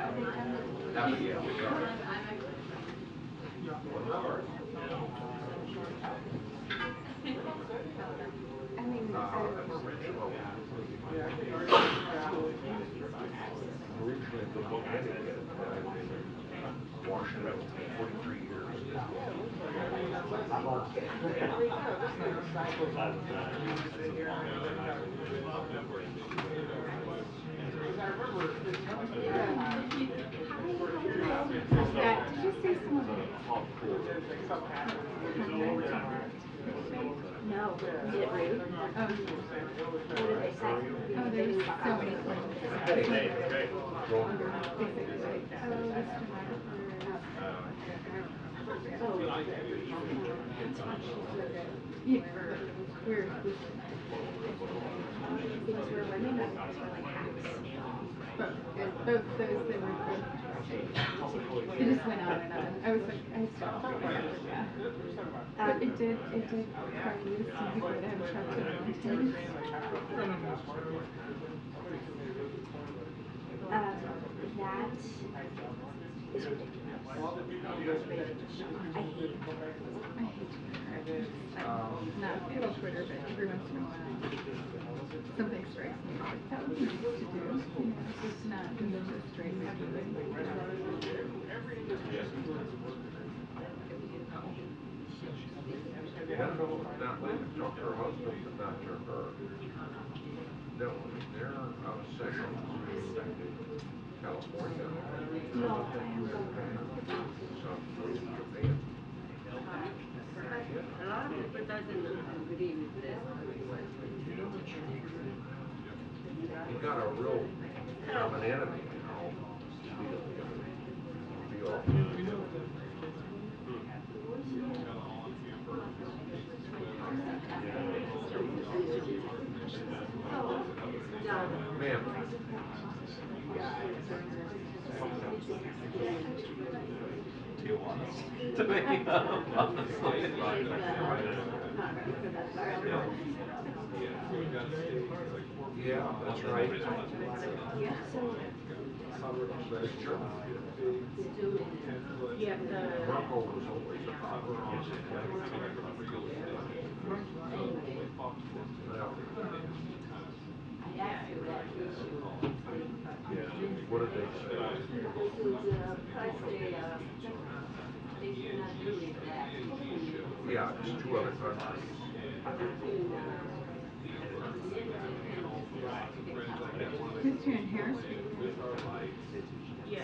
That was, yeah, we are. I mean, Originally from Connecticut, Washington, 43 years. did you say something? No, is it rude? Oh. What did they say? Oh, there's so many things. Basically, like, oh, this yeah, we're Those were women or those were like hacks? both those they were both it just went on and on. I was like I stopped yeah. But it did cry you to see people that have Trump to Montana. That is ridiculous. I hate it. I hate Twitter. I'm not a fan of Twitter, but every once in a while something strikes me like that would be nice to do. You know, just not religious straight everything. No, not Linda. Talk to her husband, but not to her. No, they're out of session to California. South Korea, Japan. A lot of people doesn't agree with this. You got a real common enemy, you know. Ma'am. Do you want us to make up, honestly? Yeah, that's right. That's true. Yeah, Merkel was always a problem. What did they say? they should not do it that. Yeah, just two other countries. Who's here in Harris? Yeah.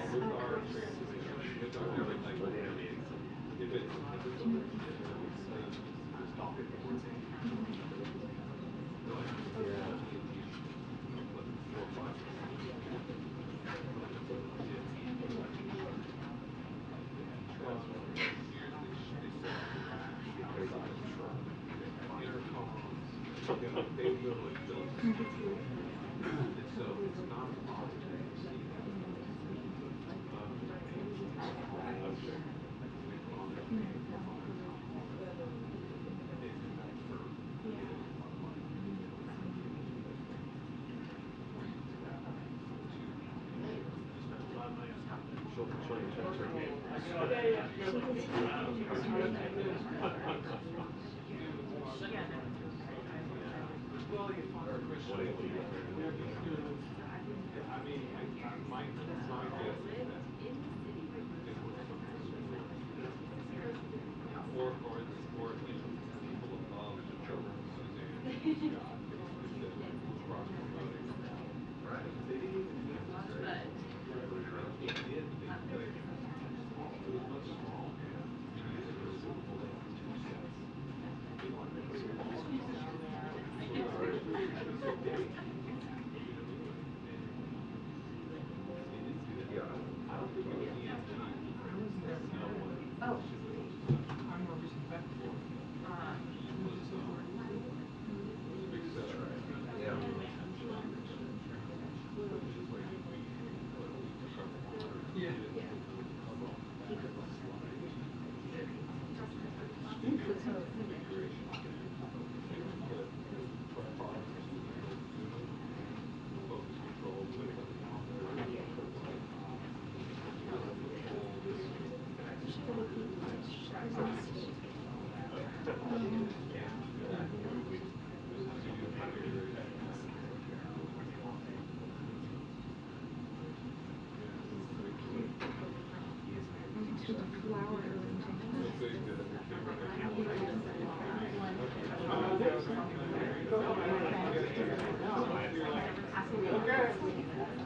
flower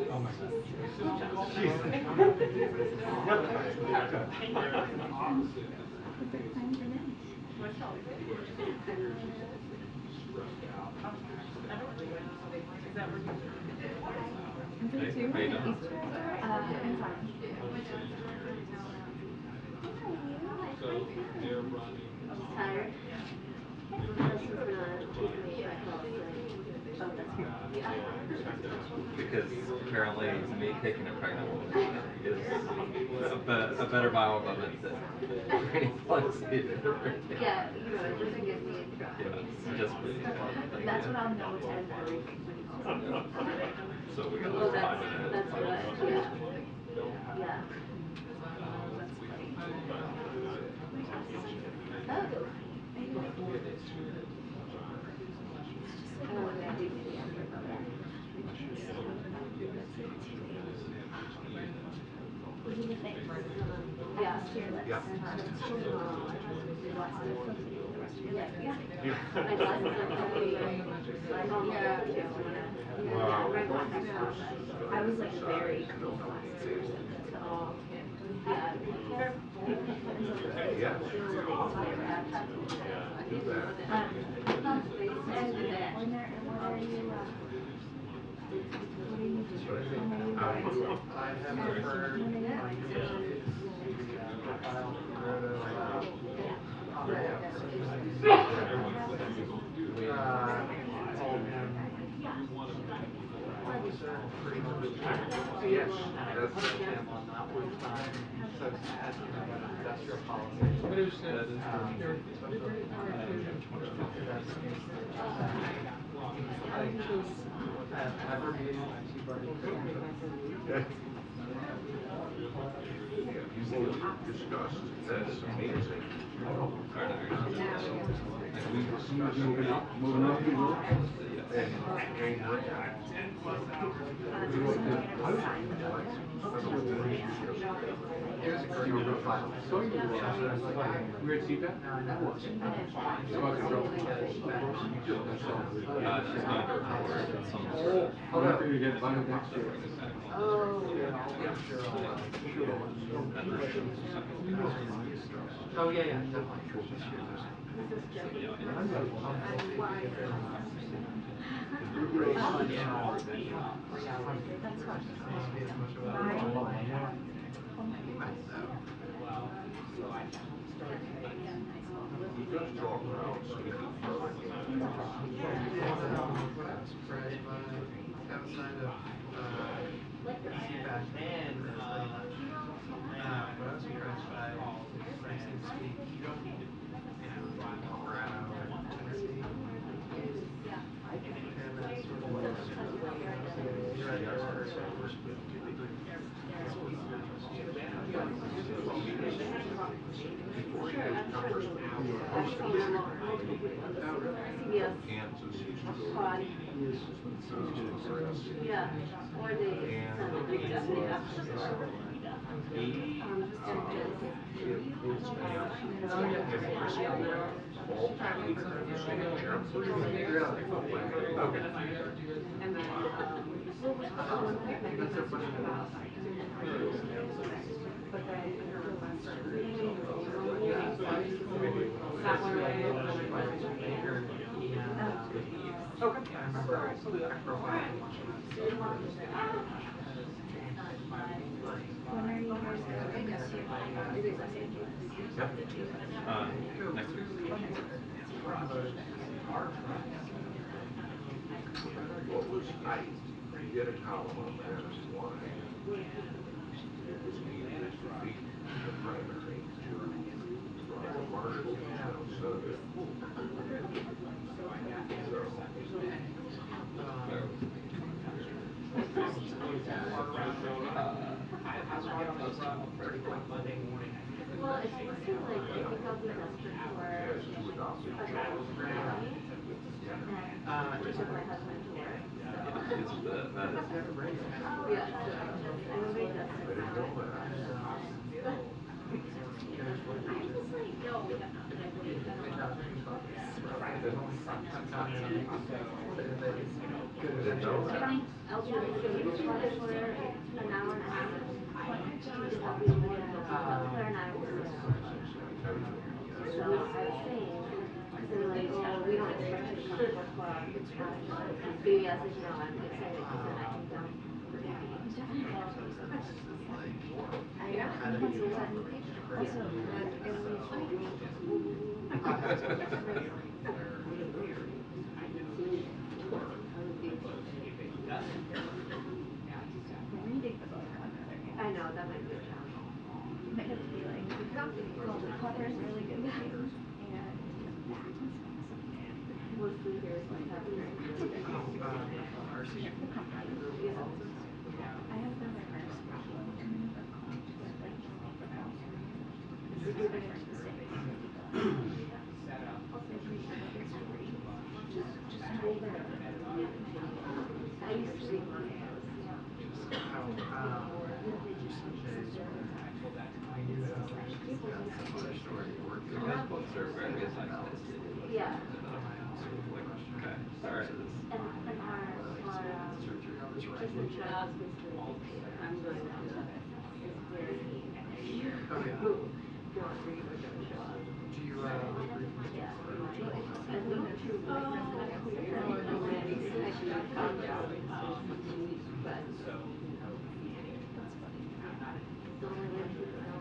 Oh my god. Is Hey, it how you doing? Easter? I'm fine. Tired? This is gonna take me if I fall asleep. Oh, that's fine. Yeah. Because apparently me kicking a pregnant woman is a better viral moment than any plugs needed. Yeah, you know, it doesn't get me in trouble. Yeah, just breathe. That's what I'll know to end everything when you call me. So we got Oh, like 5 minutes. that's good, yeah. Yeah. That's funny. Oh. Oh, yeah, I do need the effort of that. Yeah. Yeah. My glasses are probably like almost Yeah. Well, we're going to first. I was like very clean glasses person until Yes. Do that. I have preferred profile Yes, that's. him on that one time. So it's asking about industrial policy. I've never made You discussed, that's amazing. Moving up, you will? And It was a great profile. So you weird feedback? Now I know what's in She's going to report some sort of. I'll have to get invited next year. Oh, yeah, I'm sure Oh, yeah, yeah, definitely. he does talk about speaking perfectly. What I was surprised by, outside of feedback and what I was surprised by, for instance, speak Colorado and Tennessee, and that sort of Before he was numbers one, he was hosting Yes. Kansas, he used to go Quad. to Yeah. Or the and sun. he was 80, all time leader in the state championship. Okay. And then, That's so funny. but then that one Okay. I remember I profiled him watching that. When are you guys going to Los Angeles? Next week. What was, I did a column on that as why it was needed to defeat the primary to run Martin in the House Senate. Pretty quick Monday morning. Well, it's mostly like I think I'll be desperate for Has two adopted children. to take my husband to work. Isn't that is. Yeah, so I'm gonna make that. I didn't know that. sometime in a week. Didn't know that. I'll be able to go to for an hour and a half. Just I'll be over there for an hour. So I was saying, because they were like, oh, we don't expect you to come for 4 hours. Baby, I said, no, I'm excited because then I can dump. Reading the book, on the other hand, I know, that might be a challenge. you might have to be like, well, the cover is really good, and that one's awesome. Mostly here's what's happening. The company. I have the reverse problem in the book called just like the house. This is my first mistake. Just told her. I used to read mangas. Those books are very assignments. Yeah. Okay, sorry. And our just the child is basically I'm going to do that. is very Okay. not read or don't show up. Do you Yeah. I think too I should have found out but the only way to keep it going.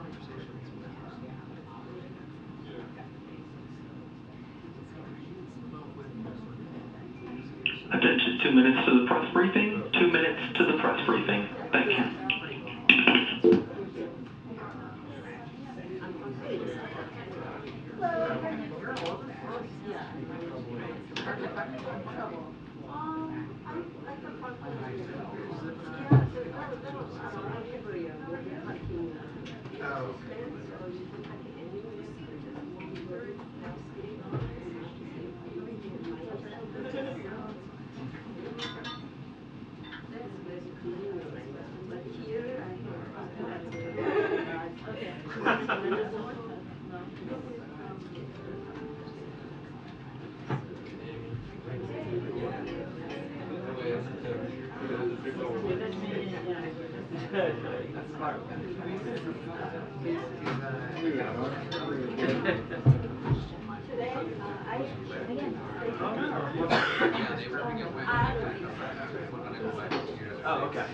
Attention, 2 minutes to the press briefing. 2 minutes to the press briefing. Thank you. Oh, okay.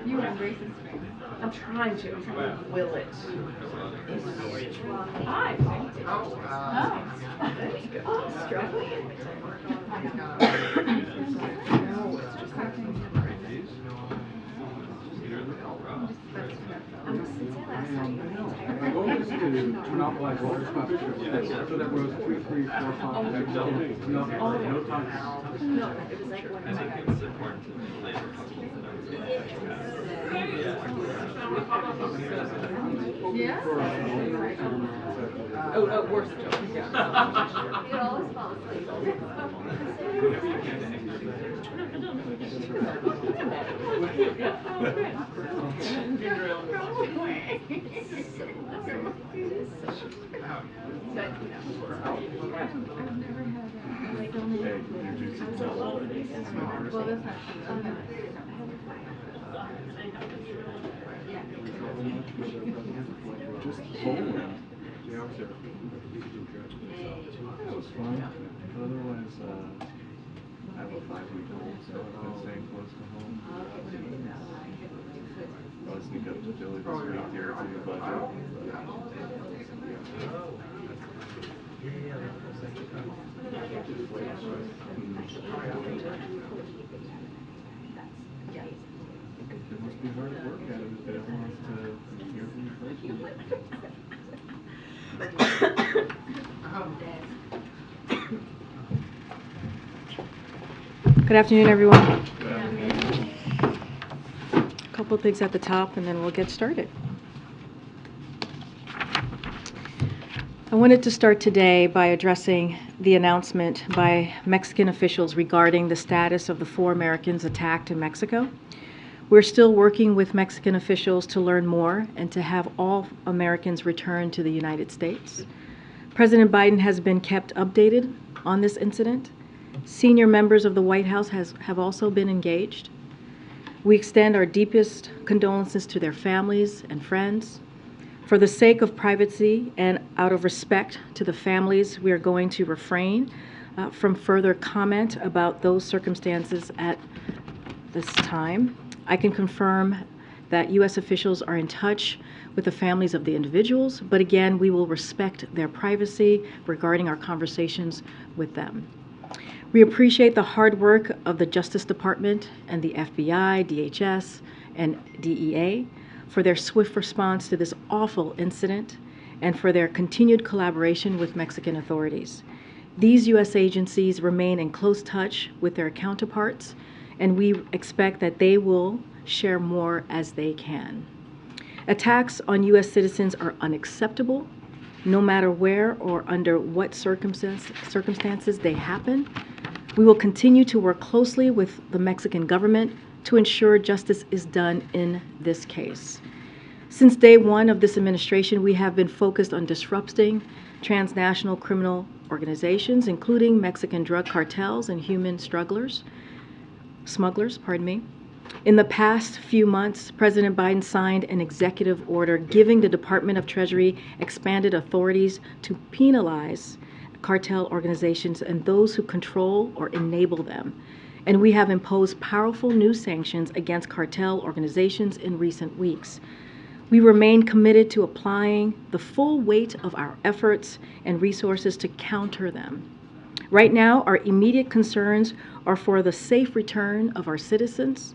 You were embracing strength. I'm trying to will it. Hi. Oh, struggling. Since I last saw you, My goal is to turn off like all the stuff. So that was 3, 3, 4, 5, 6, 7, no time. No, it was like I think it's important to play for couples that Yeah? oh, worse joke. Yeah. You could always fall asleep. Just bowling. Yeah, I was there. That was fun. But otherwise, I have a 5-week-old, so I've been staying close to home. I'll sneak up to Philly this week here to do budget. It must be hard to work at it if they don't want us to hear from you Good afternoon, everyone. A couple of things at the top, and then we'll get started. I wanted to start today by addressing the announcement by Mexican officials regarding the status of the 4 Americans attacked in Mexico. We're still working with Mexican officials to learn more and to have all Americans return to the United States. President Biden has been kept updated on this incident. Senior members of the White House have also been engaged. We extend our deepest condolences to their families and friends. For the sake of privacy and out of respect to the families, we are going to refrain from further comment about those circumstances at this time. I can confirm that U.S. officials are in touch with the families of the individuals, but again, we will respect their privacy regarding our conversations with them. We appreciate the hard work of the Justice Department and the FBI, DHS, and DEA for their swift response to this awful incident and for their continued collaboration with Mexican authorities. These U.S. agencies remain in close touch with their counterparts, and we expect that they will share more as they can. Attacks on U.S. citizens are unacceptable, no matter where or under what circumstances they happen. We will continue to work closely with the Mexican government to ensure justice is done in this case. Since day one of this administration, we have been focused on disrupting transnational criminal organizations, including Mexican drug cartels and human smugglers. In the past few months, President Biden signed an executive order giving the Department of Treasury expanded authorities to penalize cartel organizations and those who control or enable them. And we have imposed powerful new sanctions against cartel organizations in recent weeks. We remain committed to applying the full weight of our efforts and resources to counter them. Right now, our immediate concerns are for the safe return of our citizens,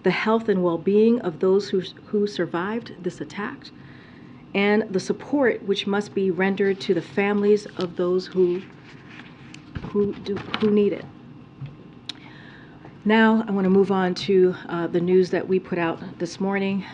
the health and well-being of those who survived this attack, and the support which must be rendered to the families of those who need it. Now, I want to move on to the news that we put out this morning.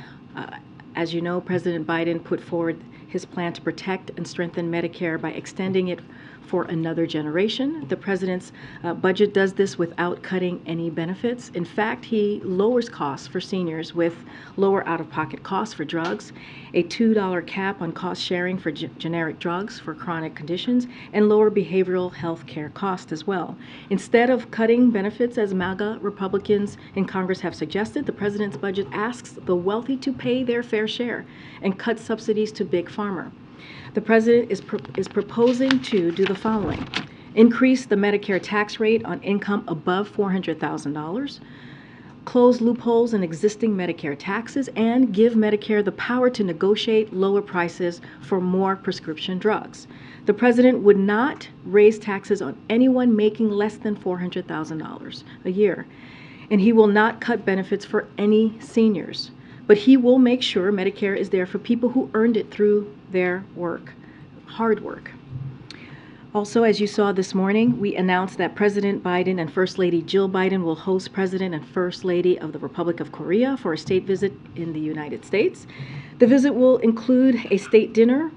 As you know, President Biden put forward his plan to protect and strengthen Medicare by extending it for another generation. The president's budget does this without cutting any benefits. In fact, he lowers costs for seniors with lower out-of-pocket costs for drugs, a $2 cap on cost sharing for generic drugs for chronic conditions, and lower behavioral health care costs as well. Instead of cutting benefits, as MAGA Republicans in Congress have suggested, the president's budget asks the wealthy to pay their fair share and cut subsidies to Big Pharma. The president is proposing to do the following: increase the Medicare tax rate on income above $400,000, close loopholes in existing Medicare taxes, and give Medicare the power to negotiate lower prices for more prescription drugs. The president would not raise taxes on anyone making less than $400,000 a year, and he will not cut benefits for any seniors. But he will make sure Medicare is there for people who earned it through their work, hard work. Also, as you saw this morning, we announced that President Biden and First Lady Jill Biden will host President and First Lady of the Republic of Korea for a state visit in the United States. The visit will include a state dinner,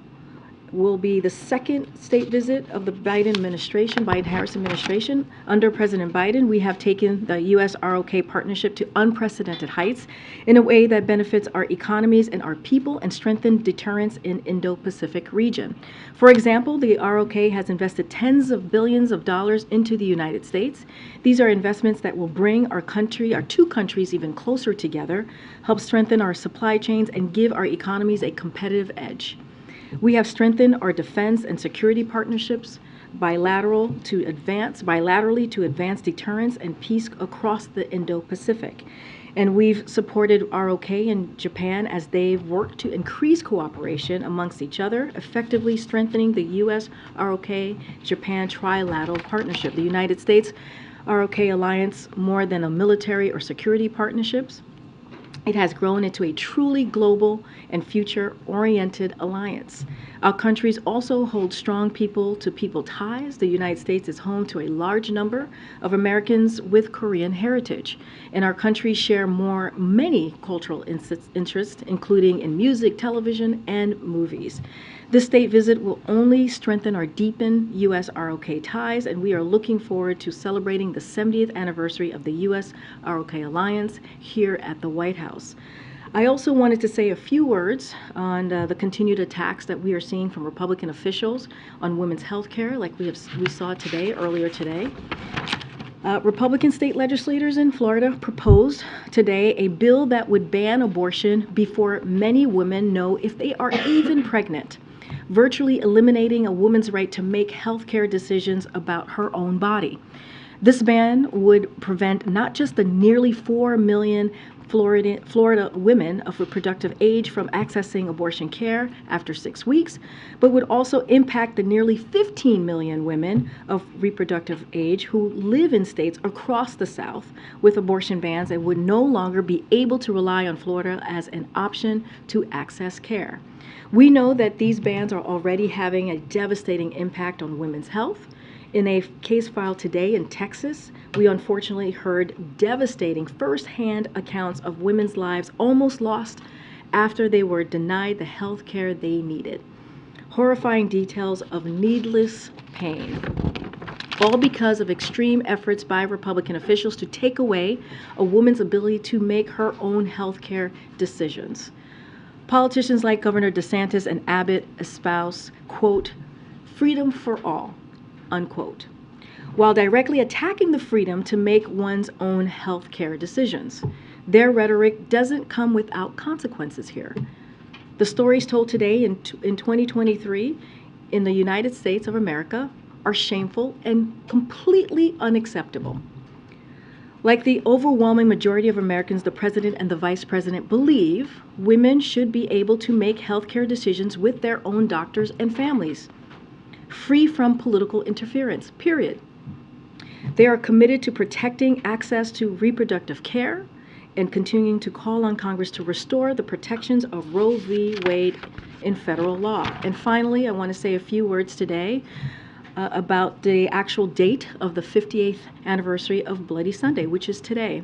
will be the second state visit of the Biden-Harris administration. Under President Biden, we have taken the U.S. ROK partnership to unprecedented heights in a way that benefits our economies and our people and strengthens deterrence in Indo-Pacific region. For example, the ROK has invested tens of billions of dollars into the United States. These are investments that will bring our two countries even closer together, help strengthen our supply chains, and give our economies a competitive edge. We have strengthened our defense and security partnerships bilaterally to advance deterrence and peace across the Indo-Pacific. And we've supported ROK and Japan as they've worked to increase cooperation amongst each other, effectively strengthening the U.S. ROK-Japan trilateral partnership. The United States ROK alliance, more than a military or security partnerships, it has grown into a truly global and future-oriented alliance. Our countries also hold strong people-to-people ties. The United States is home to a large number of Americans with Korean heritage, and our countries share many cultural interests, including in music, television, and movies. This state visit will only strengthen or deepen U.S. ROK ties, and we are looking forward to celebrating the 70th anniversary of the U.S. ROK Alliance here at the White House. I also wanted to say a few words on the continued attacks that we are seeing from Republican officials on women's health care, like we saw today, earlier today. Republican state legislators in Florida proposed today a bill that would ban abortion before many women know if they are even pregnant, virtually eliminating a woman's right to make health care decisions about her own body. This ban would prevent not just the nearly 4 million Florida women of reproductive age from accessing abortion care after 6 weeks, but would also impact the nearly 15 million women of reproductive age who live in states across the South with abortion bans and would no longer be able to rely on Florida as an option to access care. We know that these bans are already having a devastating impact on women's health. In a case filed today in Texas, we unfortunately heard devastating firsthand accounts of women's lives almost lost after they were denied the health care they needed. Horrifying details of needless pain, all because of extreme efforts by Republican officials to take away a woman's ability to make her own health care decisions. Politicians like Governor DeSantis and Abbott espouse, quote, freedom for all, unquote, while directly attacking the freedom to make one's own health care decisions. Their rhetoric doesn't come without consequences here. The stories told today in 2023 in the United States of America are shameful and completely unacceptable. Like the overwhelming majority of Americans, the president and the vice president believe women should be able to make health care decisions with their own doctors and families, free from political interference, period. They are committed to protecting access to reproductive care and continuing to call on Congress to restore the protections of Roe v. Wade in federal law. And finally, I want to say a few words today about the actual date of the 58th anniversary of Bloody Sunday, which is today.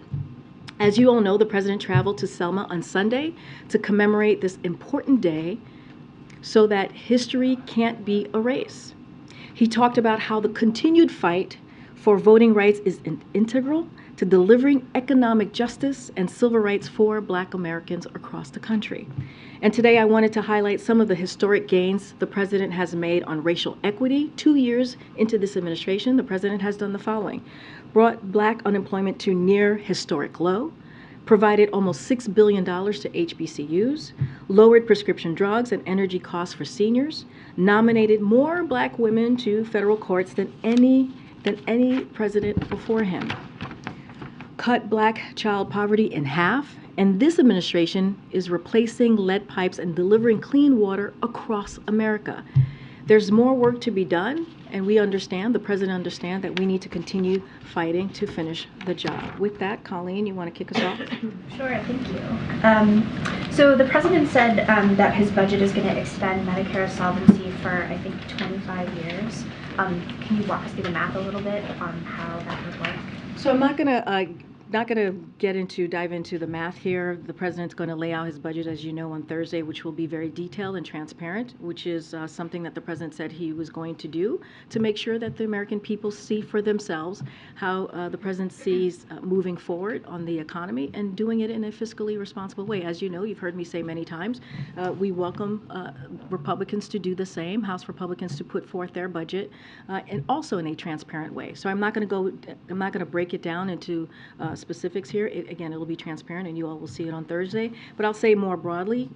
As you all know, the president traveled to Selma on Sunday to commemorate this important day so that history can't be erased. He talked about how the continued fight for voting rights is integral to delivering economic justice and civil rights for Black Americans across the country. And today I wanted to highlight some of the historic gains the president has made on racial equity. 2 years into this administration, the president has done the following: brought Black unemployment to near historic low, provided almost $6 billion to HBCUs, lowered prescription drugs and energy costs for seniors, nominated more Black women to federal courts than any president before him, cut Black child poverty in half, and this administration is replacing lead pipes and delivering clean water across America. There's more work to be done, and we understand, the president understands, that we need to continue fighting to finish the job. With that, Colleen, you want to kick us off? Sure, thank you. So the president said that his budget is going to extend Medicare solvency for, I think, 25 years. Can you walk us through the math a little bit on how that would work? So I'm not going to dive into the math here. The president's going to lay out his budget, as you know, on Thursday, which will be very detailed and transparent, which is something that the president said he was going to do to make sure that the American people see for themselves how the president sees moving forward on the economy and doing it in a fiscally responsible way. As you know, you've heard me say many times, we welcome Republicans to do the same, House Republicans to put forth their budget, and also in a transparent way. So I'm not going to break it down into specifics here. Again, it'll be transparent and you all will see it on Thursday. But I'll say more broadly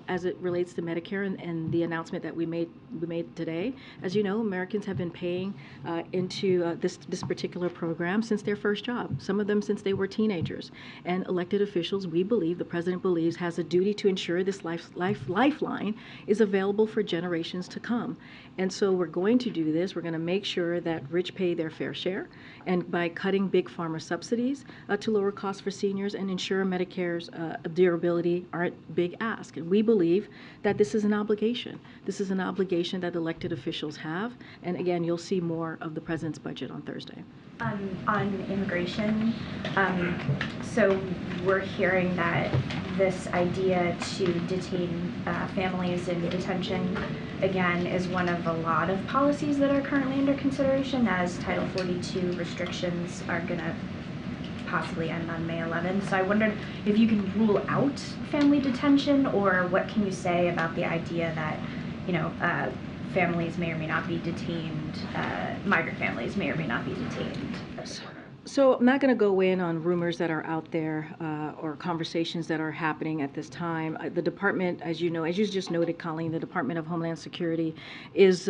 as it relates to Medicare and the announcement that we made today. As you know, Americans have been paying into this particular program since their first job, some of them since they were teenagers. And elected officials, we believe, the president believes, has a duty to ensure this lifeline is available for generations to come. And so we're going to do this. We're going to make sure that rich pay their fair share. And by cutting big pharma subsidies, to lower costs for seniors and ensure Medicare's durability aren't big ask. And we believe that this is an obligation. This is an obligation that elected officials have. And again, you'll see more of the president's budget on Thursday. On immigration, so we're hearing that this idea to detain families in detention, again, is one of a lot of policies that are currently under consideration as Title 42 restrictions are going to possibly end on May 11th. So I wondered if you can rule out family detention, or what can you say about the idea that, families may or may not be detained, migrant families may or may not be detained at the border? So I'm not going to go in on rumors that are out there or conversations that are happening at this time. The department, as you know, as you just noted, Colleen, the Department of Homeland Security is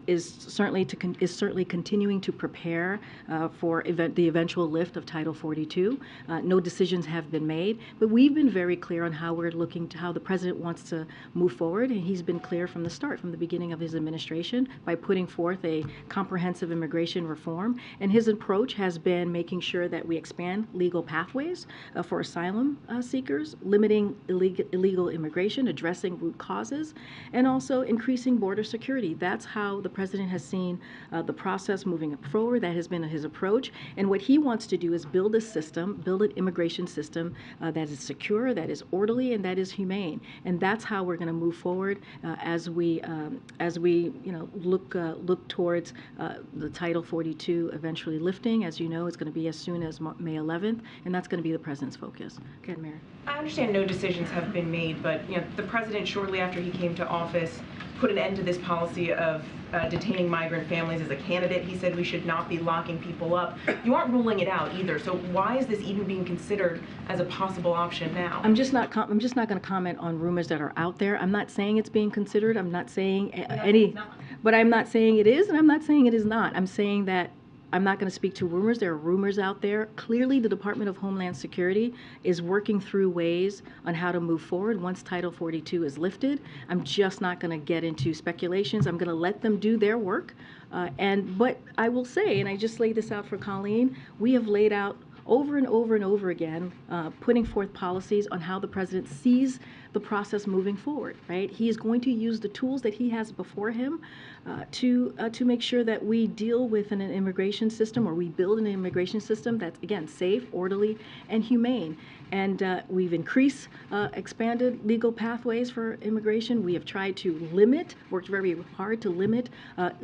certainly continuing to prepare for the eventual lift of Title 42. No decisions have been made, but we've been very clear on how we're looking to how the president wants to move forward, and he's been clear from the start, from the beginning of his administration, by putting forth a comprehensive immigration reform. And his approach has been making sure that we expand legal pathways for asylum seekers, limiting illegal immigration, addressing root causes, and also increasing border security. That's how the president has seen the process moving forward. That has been his approach. And what he wants to do is build an immigration system that is secure, that is orderly, and that is humane. And that's how we're going to move forward as we look towards the Title 42 eventually lifting. As you know, it's going to be as soon as May 11th, and that's going to be the president's focus. Go ahead, Mayor. I understand no decisions have been made, but the president, shortly after he came to office, put an end to this policy of detaining migrant families as a candidate. He said we should not be locking people up. You aren't ruling it out either. So why is this even being considered as a possible option now? I'm just not going to comment on rumors that are out there. I'm not saying it's being considered. I'm not saying but I'm not saying it is, and I'm not saying it is not. I'm saying that I'm not going to speak to rumors. There are rumors out there. Clearly, the Department of Homeland Security is working through ways on how to move forward once Title 42 is lifted. I'm just not going to get into speculations. I'm going to let them do their work. But I will say, and I just laid this out for Colleen, we have laid out over and over and over again, putting forth policies on how the president sees the process moving forward, right? He is going to use the tools that he has before him to make sure that we deal with an immigration system, or we build an immigration system that's, again, safe, orderly, and humane. And we've expanded legal pathways for immigration. We have tried to worked very hard to limit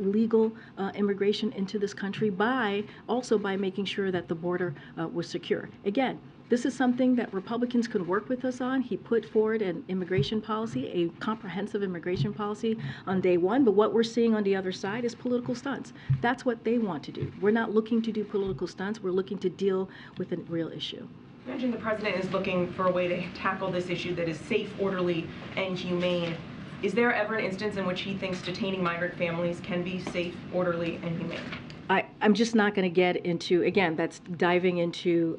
illegal immigration into this country by making sure that the border was secure. Again, this is something that Republicans could work with us on. He put forward an immigration policy, a comprehensive immigration policy on day one, but what we're seeing on the other side is political stunts. That's what they want to do. We're not looking to do political stunts. We're looking to deal with a real issue. You mentioned the president is looking for a way to tackle this issue that is safe, orderly, and humane. Is there ever an instance in which he thinks detaining migrant families can be safe, orderly, and humane? I'm just not going to get into, again, that's diving into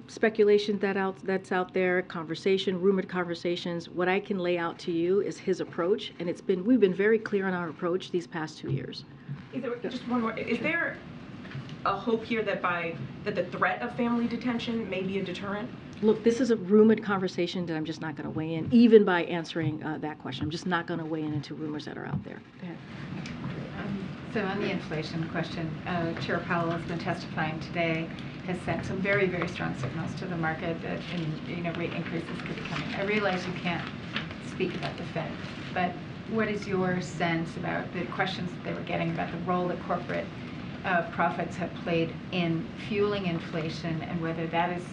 speculation that's out there, rumored conversations. What I can lay out to you is his approach, and we've been very clear on our approach these past 2 years. Just one more. Is there a hope here that the threat of family detention may be a deterrent? Look, this is a rumored conversation that I'm just not going to weigh in, even by answering that question. I'm just not going to weigh in into rumors that are out there. Go ahead. So on the inflation question, Chair Powell has been testifying today, has sent some very, very strong signals to the market that rate increases could be coming. I realize you can't speak about the Fed, but what is your sense about the questions that they were getting about the role that corporate profits have played in fueling inflation, and whether that is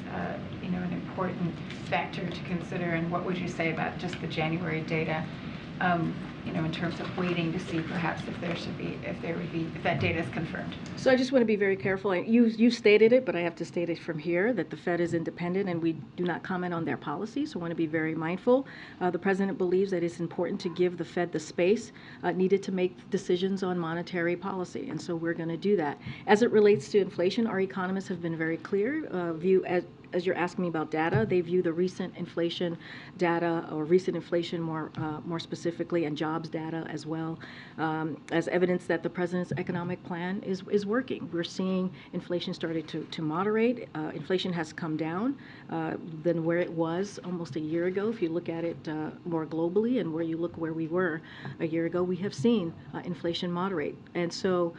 an important factor to consider, and what would you say about just the January data? In terms of waiting to see perhaps if that data is confirmed. So I just want to be very careful. You stated it, but I have to state it from here, that the Fed is independent and we do not comment on their policy, so I want to be very mindful. The president believes that it's important to give the Fed the space needed to make decisions on monetary policy, and so we're going to do that. As it relates to inflation, our economists have been very clear, as you're asking me about data, they view the recent inflation data, or recent inflation more specifically, and jobs data as well, as evidence that the president's economic plan is working. We're seeing inflation started to moderate. Inflation has come down than where it was almost a year ago. If you look at it more globally, and where we were a year ago, we have seen inflation moderate. And so,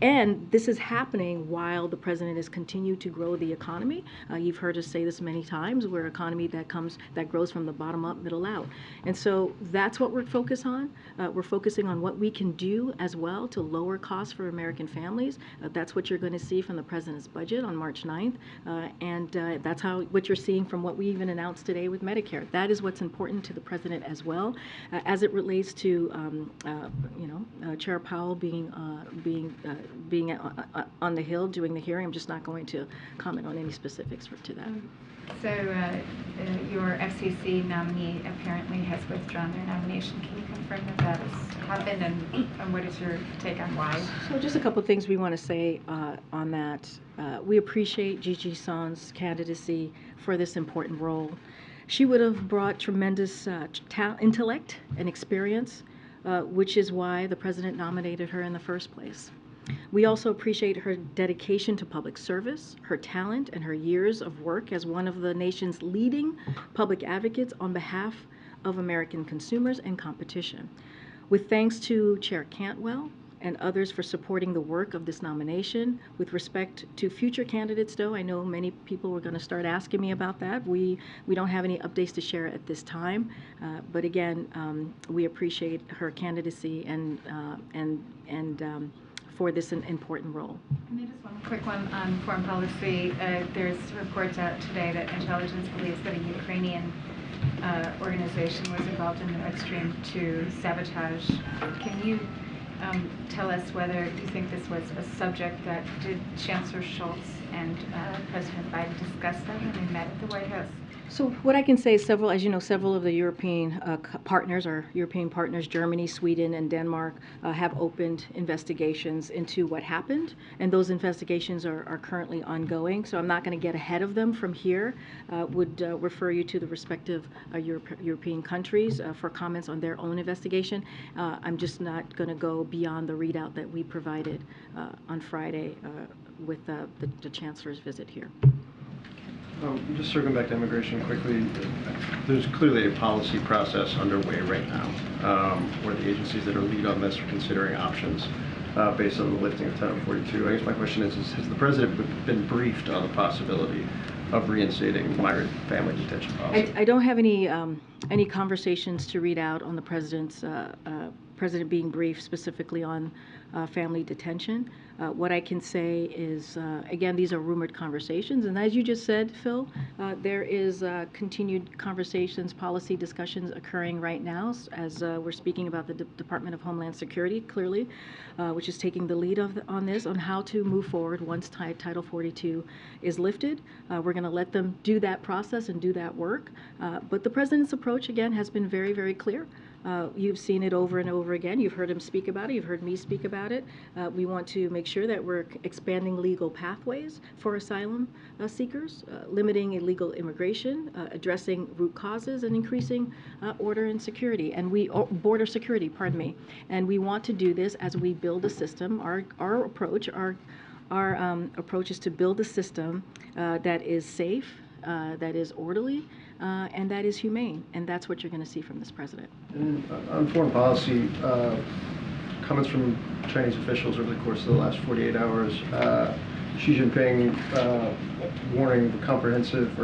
and this is happening while the president has continued to grow the economy. You've heard us say this many times. We're an economy that grows from the bottom up, middle out. And so that's what we're focused on. We're focusing on what we can do as well to lower costs for American families. That's what you're going to see from the president's budget on March 9th. And that's what you're seeing from what we even announced today with Medicare. That is what's important to the president as well. As it relates to, Chair Powell being on the Hill doing the hearing, I'm just not going to comment on any specifics to that. So your FCC nominee apparently has withdrawn their nomination. Can you confirm that that has happened, and what is your take on why? So just a couple of things we want to say on that. We appreciate Gigi Son's candidacy for this important role. She would have brought tremendous intellect and experience, which is why the president nominated her in the first place. We also appreciate her dedication to public service, her talent, and her years of work as one of the nation's leading public advocates on behalf of American consumers and competition. With thanks to Chair Cantwell and others for supporting the work of this nomination. With respect to future candidates, though, I know many people were going to start asking me about that. We don't have any updates to share at this time, but again, we appreciate her candidacy and for this important role. And then just one quick one on foreign policy. There's reports out today that intelligence believes that a Ukrainian organization was involved in the Nord Stream 2 sabotage. Can you tell us whether you think this was a subject that did Chancellor Schultz and President Biden discuss that when they met at the White House? So what I can say is several of the European partners, our European partners, Germany, Sweden, and Denmark, have opened investigations into what happened, and those investigations are currently ongoing. So I'm not going to get ahead of them from here. Would refer you to the respective European countries for comments on their own investigation. I'm just not going to go beyond the readout that we provided on Friday with the Chancellor's visit here. Just circling back to immigration quickly, there's clearly a policy process underway right now where the agencies that are lead on this are considering options based on the lifting of Title 42. I guess my question is has the President been briefed on the possibility of reinstating migrant family detention policy? I don't have any conversations to read out on the President being briefed specifically on family detention. What I can say is, again, these are rumored conversations, and as you just said, Phil, there is continued conversations, policy discussions occurring right now as we're speaking about the Department of Homeland Security, clearly, which is taking the lead on this, on how to move forward once Title 42 is lifted. We're going to let them do that process and do that work, but the President's approach, again, has been very, very clear. You've seen it over and over again. You've heard him speak about it. You've heard me speak about it. We want to make sure that we're expanding legal pathways for asylum seekers, limiting illegal immigration, addressing root causes, and increasing order and security, and border security, pardon me. And we want to do this as we build a system. Our approach is to build a system that is safe, that is orderly, and that is humane, and that's what you're going to see from this President. And on foreign policy, comments from Chinese officials over the course of the last 48 hours, Xi Jinping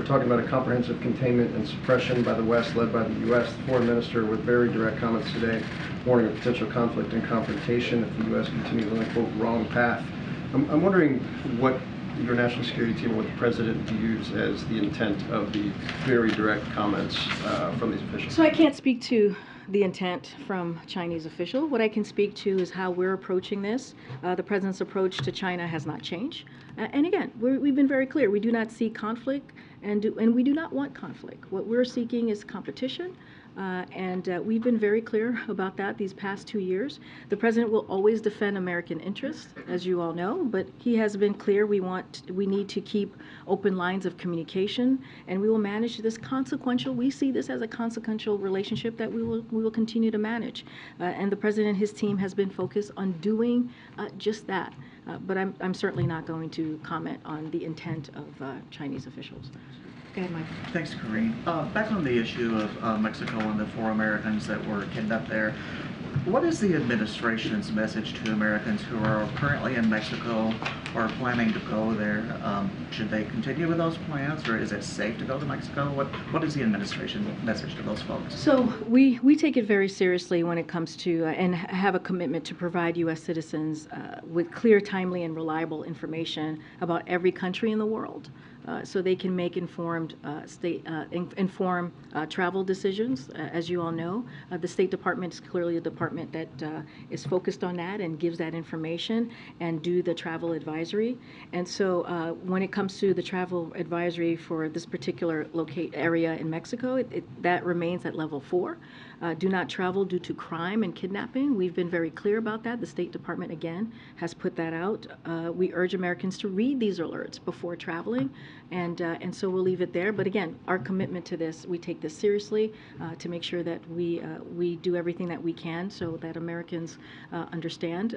talking about a comprehensive containment and suppression by the West led by the U.S. The foreign minister with very direct comments today, warning of potential conflict and confrontation if the U.S. continues on the quote wrong path. I'm wondering what your national security team, what the President views as the intent of the very direct comments from these officials. So I can't speak to the intent from Chinese official. What I can speak to is how we're approaching this. The President's approach to China has not changed. And again, we've been very clear. We do not see conflict, and we do not want conflict. What we're seeking is competition. And we've been very clear about that these past 2 years. The president will always defend American interests, as you all know, but he has been clear we need to keep open lines of communication, and we will manage this consequential. We see this as a consequential relationship that we will continue to manage. And the president and his team has been focused on doing just that. But I'm certainly not going to comment on the intent of Chinese officials. Go ahead, Michael. Thanks, Karine. Back on the issue of Mexico and the 4 Americans that were kidnapped there, what is the administration's message to Americans who are currently in Mexico or planning to go there? Should they continue with those plans, or is it safe to go to Mexico? What is the administration message to those folks? So we take it very seriously when it comes to and have a commitment to provide U.S. citizens with clear, timely, and reliable information about every country in the world. So they can make informed travel decisions. As you all know, the State Department is clearly a department that is focused on that and gives that information and do the travel advisory. And so when it comes to the travel advisory for this particular area in Mexico, that remains at level 4. Do not travel due to crime and kidnapping. We've been very clear about that. The State Department, again, has put that out. We urge Americans to read these alerts before traveling, and so we'll leave it there. But again, our commitment to this, we take this seriously to make sure that we do everything that we can so that Americans understand,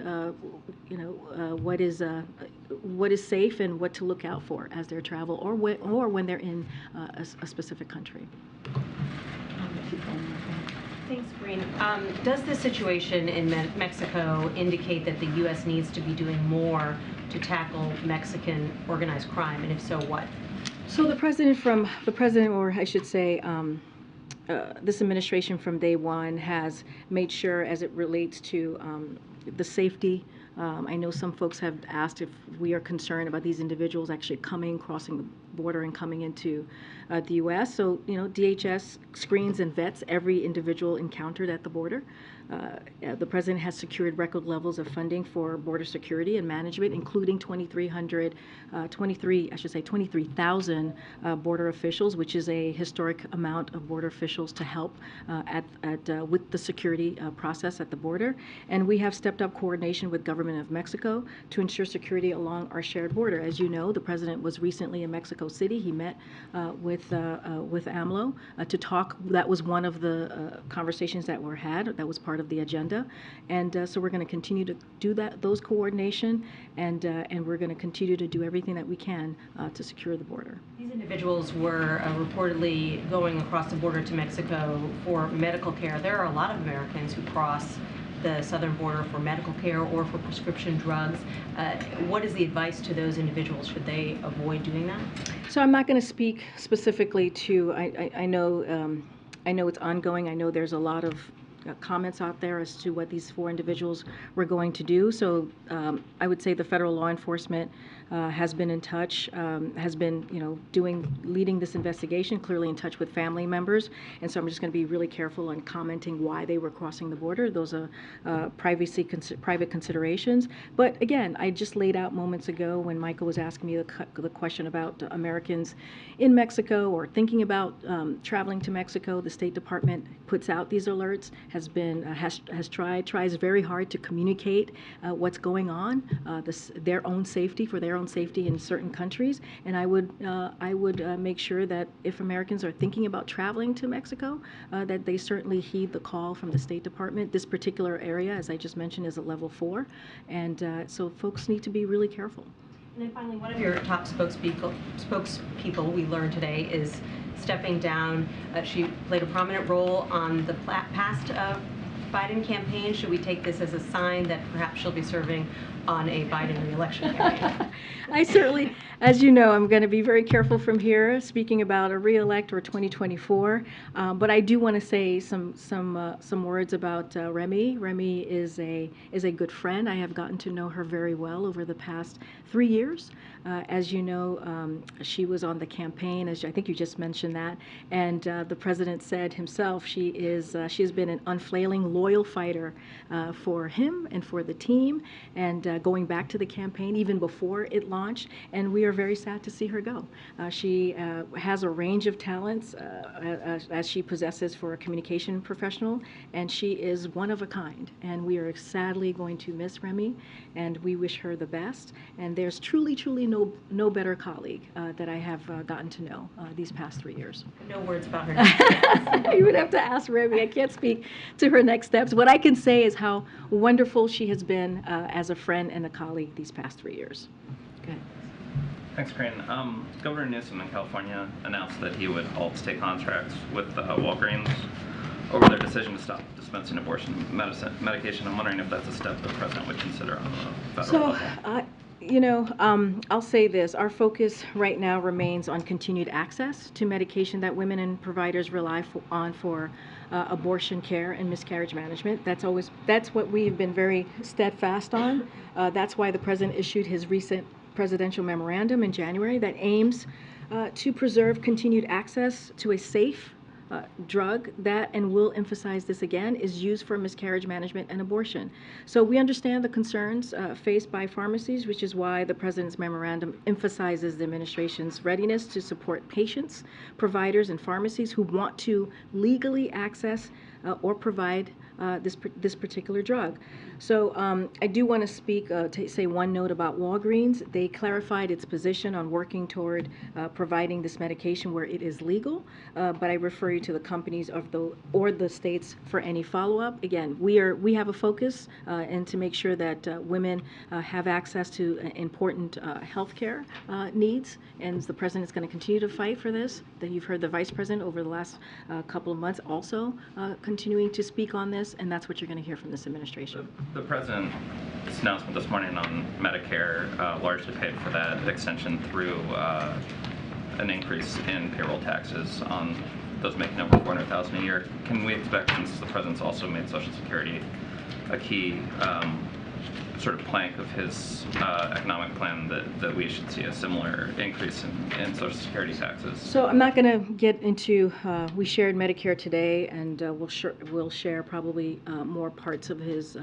what is safe and what to look out for as they travel or when they're in a specific country. Thanks, Karine. Does the situation in Mexico indicate that the U.S. needs to be doing more to tackle Mexican organized crime, and if so, what? So the president, or I should say, this administration from day one has made sure, as it relates to the safety. I know some folks have asked if we are concerned about these individuals actually crossing the border and coming into the U.S. So, DHS screens and vets every individual encountered at the border. The president has secured record levels of funding for border security and management, including 23,000 border officials, which is a historic amount of border officials to help with the security process at the border. And we have stepped up coordination with government of Mexico to ensure security along our shared border. As you know, the president was recently in Mexico City. He met with AMLO to talk. That was one of the conversations that were had. That was part of the agenda, and so we're going to continue to do those coordination, and we're going to continue to do everything that we can to secure the border. These individuals were reportedly going across the border to Mexico for medical care. There are a lot of Americans who cross the southern border for medical care or for prescription drugs. What is the advice to those individuals? Should they avoid doing that? So I'm not going to speak specifically to. I know it's ongoing. I know there's a lot of comments out there as to what these 4 individuals were going to do. So I would say the federal law enforcement has been in touch, has been, leading this investigation, clearly in touch with family members. And so I'm just going to be really careful on commenting why they were crossing the border. Those are private considerations. But again, I just laid out moments ago when Michael was asking me the question about Americans in Mexico or thinking about traveling to Mexico. The State Department puts out these alerts, tries very hard to communicate what's going on, their own safety in certain countries. And I would make sure that if Americans are thinking about traveling to Mexico, that they certainly heed the call from the State Department. This particular area, as I just mentioned, is at level 4, and so folks need to be really careful. And then finally, one of your top spokespeople we learned today is stepping down. She played a prominent role on the past Biden campaign. Should we take this as a sign that perhaps she'll be serving on a Biden re-election campaign? I certainly, as you know, I'm going to be very careful from here speaking about a re-elect or 2024. But I do want to say some words about Remy. Remy is a good friend. I have gotten to know her very well over the past 3 years. As you know, she was on the campaign, as I think you just mentioned that, and the president said himself, she has been an unfailing, loyal loyal fighter for him and for the team, and going back to the campaign even before it launched, and we are very sad to see her go. She has a range of talents as she possesses for a communication professional, and she is one of a kind, and we are sadly going to miss Remy, and we wish her the best. And there's truly no better colleague that I have gotten to know these past 3 years. No words about her next steps. You would have to ask Remy. I can't speak to her next steps. What I can say is how wonderful she has been as a friend and a colleague these past 3 years. Okay. Thanks, Karine. Governor Newsom in California announced that he would halt state contracts with Walgreens over their decision to stop dispensing abortion medication. I'm wondering if that's a step the president would consider on the federal level. You know, I'll say this. Our focus right now remains on continued access to medication that women and providers rely on for abortion care and miscarriage management. That's what we've been very steadfast on. That's why the president issued his recent presidential memorandum in January that aims to preserve continued access to a safe drug that, and we'll emphasize this again, is used for miscarriage management and abortion. So we understand the concerns faced by pharmacies, which is why the president's memorandum emphasizes the administration's readiness to support patients, providers, and pharmacies who want to legally access or provide this particular drug. So I do want to speak, to say one note about Walgreens. They clarified its position on working toward providing this medication where it is legal, but I refer you to the companies or the states for any follow-up. Again, we have a focus and to make sure that women have access to important health care needs, and the president is going to continue to fight for this. That you've heard the vice president over the last couple of months also continuing to speak on this, and that's what you're going to hear from this administration. The president's announcement this morning on Medicare largely paid for that extension through an increase in payroll taxes on those making over $400,000 a year. Can we expect, since the president's also made Social Security a key sort of plank of his economic plan, that we should see a similar increase in Social Security taxes? So I'm not going to get into, we shared Medicare today, and we'll share probably more parts of his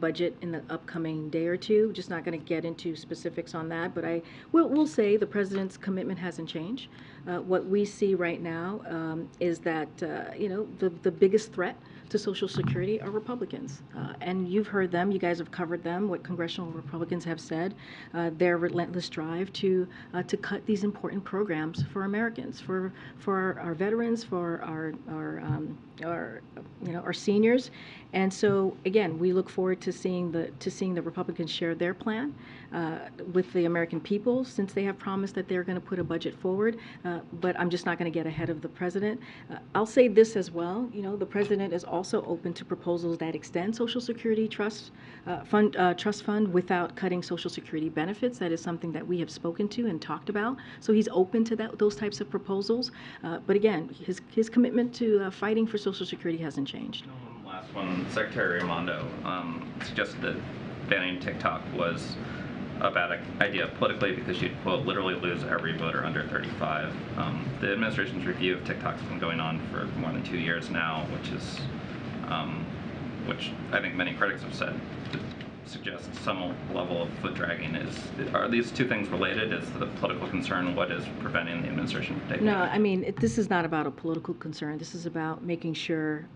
budget in the upcoming day or two. Just not going to get into specifics on that, but we'll say the president's commitment hasn't changed. What we see right now is that the biggest threat to Social Security are Republicans, and you've heard them. You guys have covered them. What congressional Republicans have said, their relentless drive to cut these important programs for Americans, for our veterans, for our seniors. And so again, we look forward to seeing the Republicans share their plan with the American people, since they have promised that they're going to put a budget forward. But I'm just not going to get ahead of the president. I'll say this as well. The president is also open to proposals that extend Social Security trust fund without cutting Social Security benefits. That is something that we have spoken to and talked about. So he's open to those types of proposals. But again, his commitment to fighting for Social Security hasn't changed. Last one, Secretary Raimondo suggested that banning TikTok was a bad idea politically because you'd, quote, literally lose every voter under 35. The administration's review of TikTok's been going on for more than 2 years now, which I think many critics have said suggests some level of foot dragging. Are these two things related? Is the political concern what is preventing the administration from taking No, I mean, this is not about a political concern. This is about making sure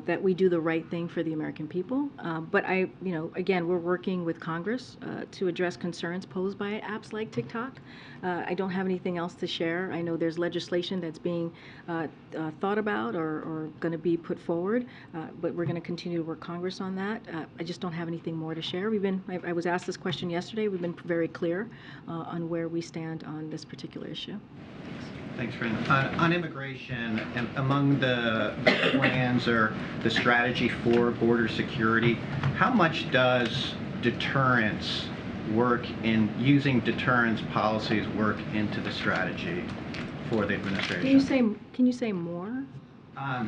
that we do the right thing for the American people. But again, we're working with Congress to address concerns posed by apps like TikTok. I don't have anything else to share. I know there's legislation that's being thought about or going to be put forward, but we're going to continue to work Congress on that. I just don't have anything more to share. I was asked this question yesterday. We've been very clear on where we stand on this particular issue. Thanks, Karine. On immigration, and among the plans or the strategy for border security, how much does deterrence work in using deterrence policies work into the strategy for the administration? Can you say more? I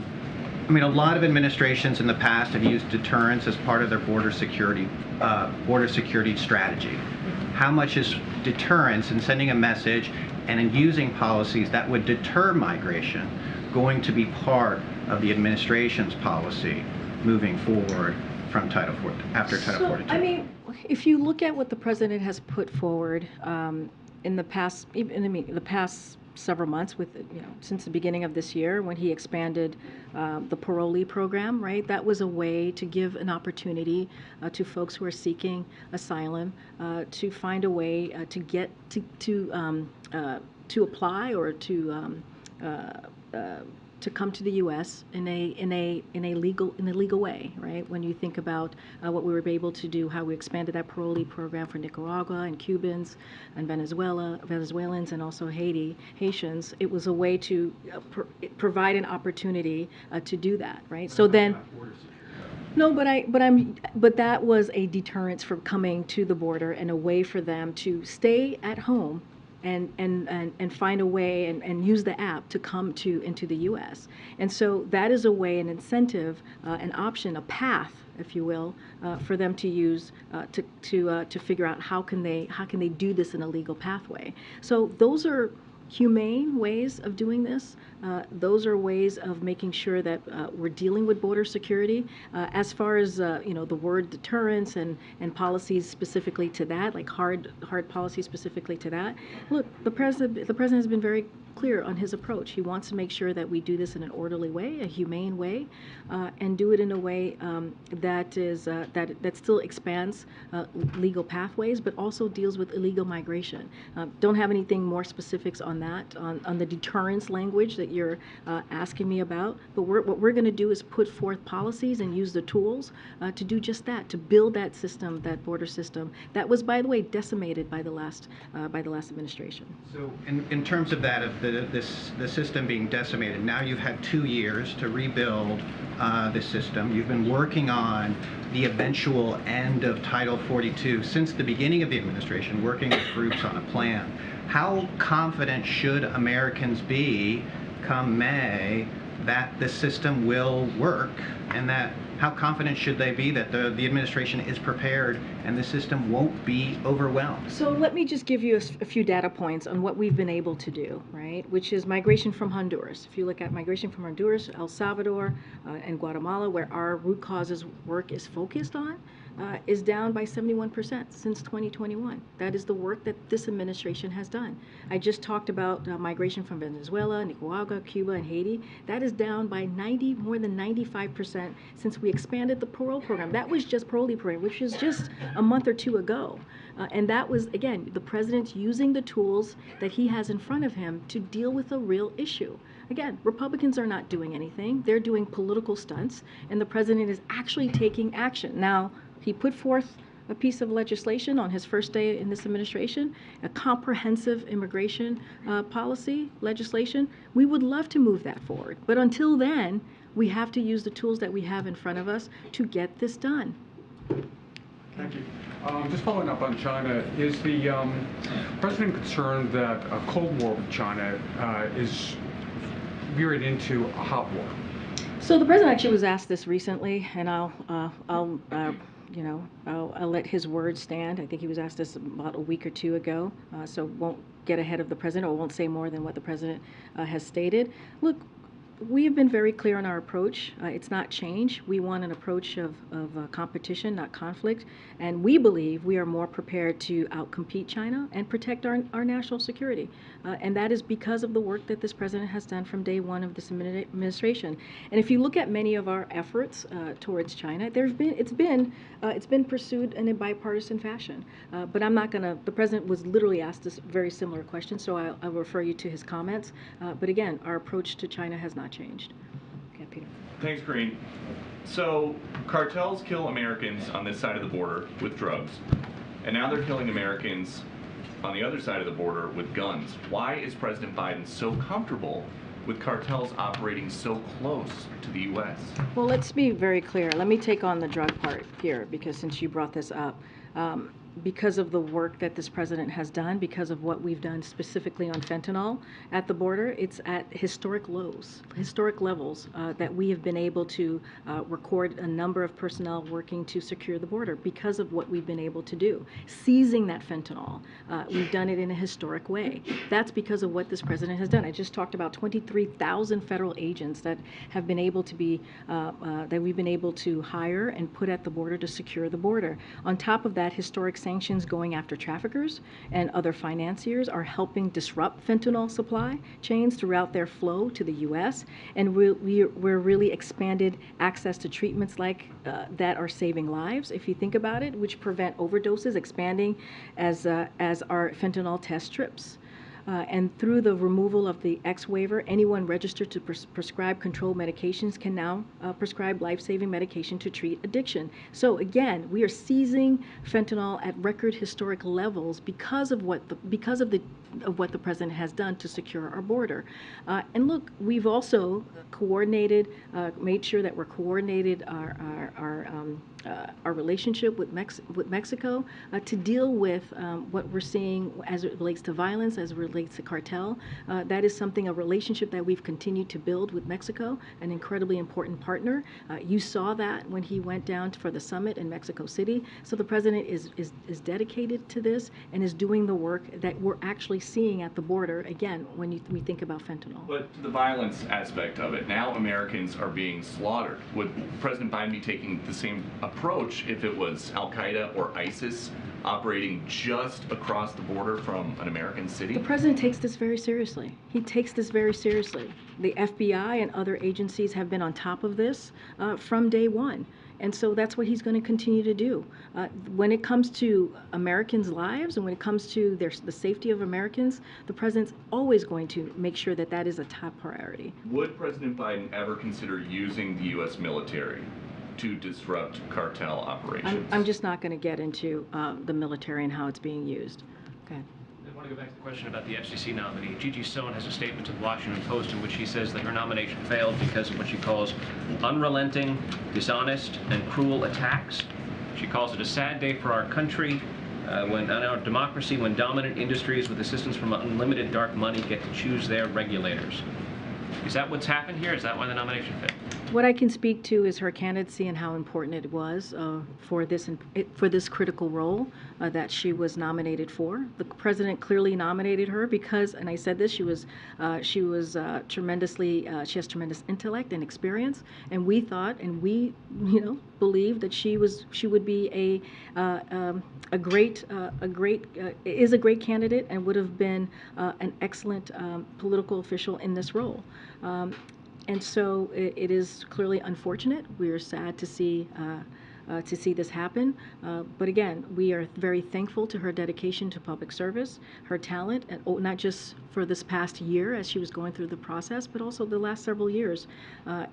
mean, a lot of administrations in the past have used deterrence as part of their border security strategy. How much is deterrence and sending a message and in using policies that would deter migration going to be part of the administration's policy moving forward from Title 4 after Title 42? I mean, if you look at what the president has put forward in the past, the past several months, since the beginning of this year, when he expanded the parolee program, right? That was a way to give an opportunity to folks who are seeking asylum to find a way to get to apply or to come to the U.S. in a legal way, right? When you think about what we were able to do, how we expanded that parolee program for Nicaragua and Cubans and Venezuelans and also Haitians, it was a way to provide an opportunity to do that, right? So then. No, but that was a deterrence for coming to the border and a way for them to stay at home and find a way and use the app to come into the U.S. And so that is a way, an incentive, an option, a path, if you will, for them to use to figure out how can they do this in a legal pathway. So those are humane ways of doing this. Those are ways of making sure that we're dealing with border security. As far as the word deterrence and policies specifically to that, like hard policies specifically to that. Look, the president has been very clear on his approach. He wants to make sure that we do this in an orderly way, a humane way, and do it in a way that still expands legal pathways, but also deals with illegal migration. Don't have anything more specifics on that, on the deterrence language that you're asking me about. But what we're going to do is put forth policies and use the tools to do just that, to build that system, that border system that was, by the way, decimated by the last administration. So, in terms of that, of the system being decimated, now you've had 2 years to rebuild the system. You've been working on the eventual end of Title 42 since the beginning of the administration, working with groups on a plan. How confident should Americans be come May that the system will work, and that how confident should they be that the administration is prepared and the system won't be overwhelmed? So let me just give you a few data points on what we've been able to do, right? Which is migration from Honduras. If you look at migration from Honduras, El Salvador, and Guatemala, where our root causes work is focused on, is down by 71% since 2021. That is the work that this administration has done. I just talked about migration from Venezuela, Nicaragua, Cuba, and Haiti. That is down by more than 95% since we expanded the parole program. That was just parolee program, which was just a month or two ago. And that was, again, the president using the tools that he has in front of him to deal with a real issue. Again, Republicans are not doing anything. They're doing political stunts, and the president is actually taking action. Now, he put forth a piece of legislation on his first day in this administration, a comprehensive immigration policy legislation. We would love to move that forward. But until then, we have to use the tools that we have in front of us to get this done. Thank you. Just following up on China, is the president concerned that a Cold War with China is veering into a hot war? So the president actually was asked this recently, and I'll let his words stand. I think he was asked this about a week or two ago, so won't get ahead of the president or won't say more than what the president has stated. Look, we have been very clear on our approach. It's not change. We want an approach of competition, not conflict. And we believe we are more prepared to outcompete China and protect our national security. And that is because of the work that this president has done from day one of this administration. And if you look at many of our efforts towards China, it's been pursued in a bipartisan fashion. But I'm not going to, the president was literally asked this very similar question, so I'll refer you to his comments. But again, our approach to China has not changed. Okay, Peter. Thanks, Karine. So cartels kill Americans on this side of the border with drugs, and now they're killing Americans on the other side of the border with guns. Why is President Biden so comfortable with cartels operating so close to the U.S.? Well, let's be very clear. Let me take on the drug part here, because since you brought this up. because of the work that this president has done, because of what we've done specifically on fentanyl at the border, it's at historic lows, historic levels that we have been able to record a number of personnel working to secure the border because of what we've been able to do. Seizing that fentanyl, we've done it in a historic way. That's because of what this president has done. I just talked about 23,000 federal agents that have been able to be, that we've been able to hire and put at the border to secure the border. On top of that, historic sanctions going after traffickers and other financiers are helping disrupt fentanyl supply chains throughout their flow to the U.S. And we're really expanded access to treatments like that are saving lives, if you think about it, which prevent overdoses, expanding as our fentanyl test strips. And through the removal of the X waiver, anyone registered to prescribe controlled medications can now prescribe life-saving medication to treat addiction. So again, we are seizing fentanyl at record historic levels because of what the president has done to secure our border. And look, we've also coordinated, made sure that we're coordinated our relationship with Mexico to deal with what we're seeing as it relates to violence, as it relates to cartel. That is something, a relationship that we've continued to build with Mexico, an incredibly important partner. You saw that when he went down for the summit in Mexico City. So the president is dedicated to this and is doing the work that we're actually seeing at the border, again, when we think about fentanyl. But to the violence aspect of it, now Americans are being slaughtered. Would President Biden be taking the same approach if it was Al-Qaeda or ISIS operating just across the border from an American city? The president takes this very seriously. He takes this very seriously. The FBI and other agencies have been on top of this from day one. And so that's what he's going to continue to do. When it comes to Americans' lives and when it comes to the safety of Americans, the president's always going to make sure that that is a top priority. Would President Biden ever consider using the U.S. military to disrupt cartel operations? I'm just not going to get into the military and how it's being used. Okay. I want to go back to the question about the FCC nominee. Gigi Sohn has a statement to the Washington Post in which she says that her nomination failed because of what she calls unrelenting, dishonest, and cruel attacks. She calls it a sad day for our country, when in our democracy, when dominant industries with assistance from unlimited dark money get to choose their regulators. Is that what's happened here? Is that why the nomination failed? What I can speak to is her candidacy and how important it was for this critical role that she was nominated for. The president clearly nominated her because, and I said this, she has tremendous intellect and experience, and we thought, and we, believed that she would be a great candidate and would have been an excellent political official in this role. And so it is clearly unfortunate. We are sad to see this happen. But again, we are very thankful to her dedication to public service, her talent, and not just for this past year as she was going through the process, but also the last several years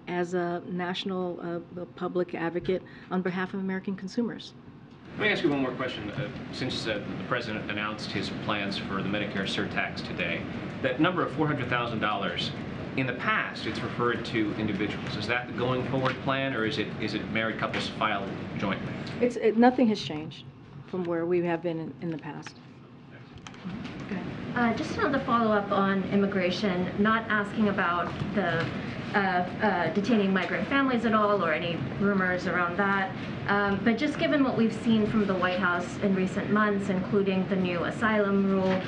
as a national public advocate on behalf of American consumers. Let me ask you one more question. Since the president announced his plans for the Medicare surtax today, that number of $400,000, in the past, it's referred to individuals. Is that the going forward plan, or is it married couples file jointly? Nothing has changed from where we have been in the past. Just another follow-up on immigration, not asking about the detaining migrant families at all or any rumors around that, but just given what we've seen from the White House in recent months, including the new asylum rule,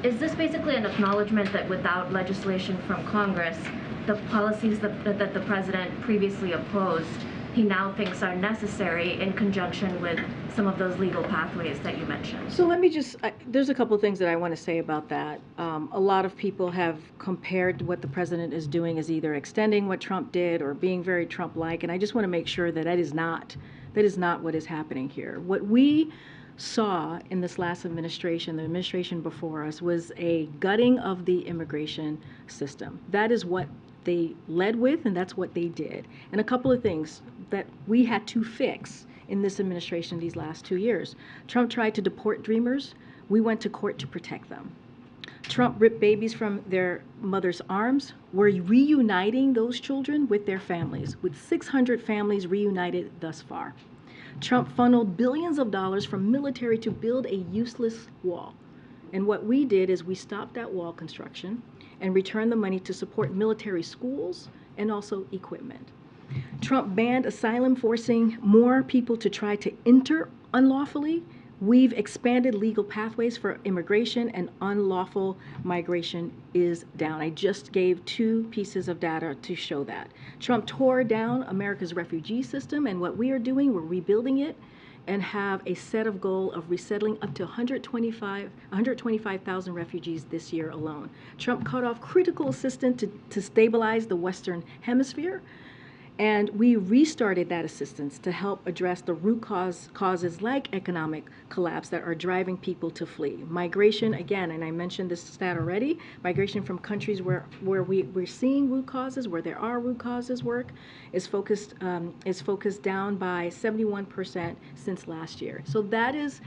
is this basically an acknowledgement that without legislation from Congress, the policies that the president previously opposed, he now thinks are necessary in conjunction with some of those legal pathways that you mentioned? So let me just, there's a couple of things that I want to say about that. A lot of people have compared what the president is doing as either extending what Trump did or being very Trump-like, and I just want to make sure that that is not what is happening here. What we saw in this last administration, the administration before us, was a gutting of the immigration system. That is what they led with, and that's what they did. And a couple of things that we had to fix in this administration these last 2 years. Trump tried to deport dreamers. We went to court to protect them. Trump ripped babies from their mother's arms. We're reuniting those children with their families, with 600 families reunited thus far. Trump funneled billions of dollars from military to build a useless wall. And what we did is we stopped that wall construction and returned the money to support military schools and also equipment. Trump banned asylum, forcing more people to try to enter unlawfully. We've expanded legal pathways for immigration, and unlawful migration is down. I just gave 2 pieces of data to show that. Trump tore down America's refugee system, and what we are doing, we're rebuilding it and have a set of goal of resettling up to 125,000 refugees this year alone. Trump cut off critical assistance to stabilize the Western Hemisphere. And we restarted that assistance to help address the root causes like economic collapse that are driving people to flee. Migration, again, and I mentioned this stat already, migration from countries where we're seeing root causes, where there are root causes work, is focused down by 71% since last year. So that is